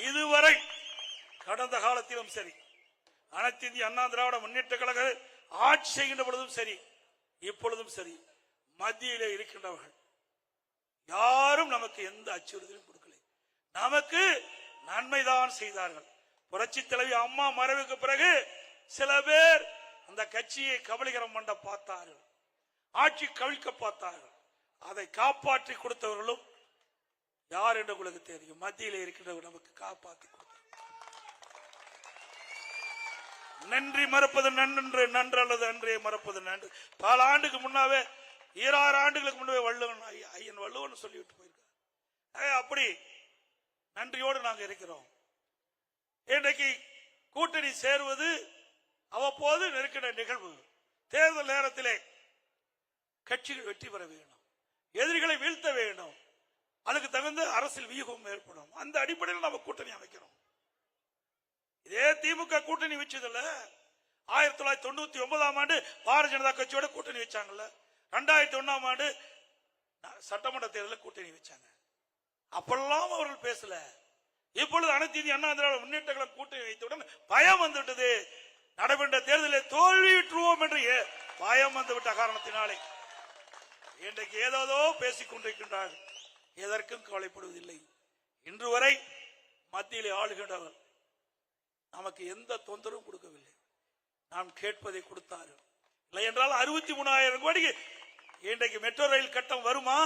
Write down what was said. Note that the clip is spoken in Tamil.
இதுவரை கடந்த காலத்திலும் சரி, அனைத்து இந்திய அண்ணா திராவிட முன்னேற்ற கழக ஆட்சி செய்கின்ற பொழுதும் சரி, இப்பொழுதும் சரி, மத்தியிலே இருக்கின்றவர்கள் யாரும் நமக்கு எந்த அச்சுறுத்தலும் கொடுக்கல. நமக்கு நன்மைதான் செய்தார்கள். புரட்சி தலைவி அம்மா மறைவுக்கு பிறகு சில பேர் அந்த கட்சியை கபலீகரம் பண்ண பார்த்தார்கள், ஆட்சி கவிழ்க்க பார்த்தார்கள். அதை காப்பாற்றி கொடுத்தவர்களும் யார் என்று உங்களுக்கு தெரியும். மத்தியில் இருக்கின்றவர் நமக்கு காப்பாற்றி கொடுத்தார். நன்றி மறப்பது நன்று, நன்று அல்லது அன்றே மறப்பது நன்று. பல ஆண்டுக்கு முன்னாவே, 2000 ஆண்டுகளுக்கு முன்னே வள்ளுவன், ஐயன் வள்ளுவன் சொல்லிவிட்டு போயிருக்கார். அப்படி நன்றியோடு நாங்கள் இருக்கிறோம். இன்றைக்கு கூட்டணி சேருவது அவ்வப்போது நெருக்கிற நிகழ்வு. தேர்தல் நேரத்திலே கட்சிகள் வெற்றி பெற வேண்டும், எதிரிகளை வீழ்த்த வேண்டும், அதுக்கு தகுந்த அரசியல் வியூகம் ஏற்படும். அந்த அடிப்படையில் நம்ம கூட்டணி அமைக்கிறோம். இதே திமுக கூட்டணி வச்சதில்ல. 1999ஆம் ஆண்டு பாரதிய ஜனதா கட்சியோட கூட்டணி வச்சாங்கல்ல. 2001ஆம் ஆண்டு சட்டமன்ற தேர்தலில் கூட்டணி வச்சாங்க. அப்பெல்லாம் அவர்கள் பேசல. இப்பொழுது அனைத்து இந்திய அண்ணா திராவிட முன்னேற்ற கழகம் கூட்டணி வைத்தவுடன் பயம் வந்துவிட்டது. நடைபெற்ற தேர்தலில் தோல்வியுற்றுவோம் என்று பயம் வந்துவிட்ட காரணத்தினாலே இன்றைக்கு ஏதோ பேசிக் கொண்டிருக்கின்றார்கள். எதற்கும் கவலைப்படுவதில்லை. இன்று வரை மத்தியிலே ஆளுகின்றவர் நமக்கு எந்த தொந்தரவும் கொடுக்கவில்லை. நாம் கேட்பதை கொடுத்தார்கள். இல்லை என்றால் 63,000 கோடிக்கு இன்றைக்கு மெட்ரோ ரயில் கட்டம் வருமா?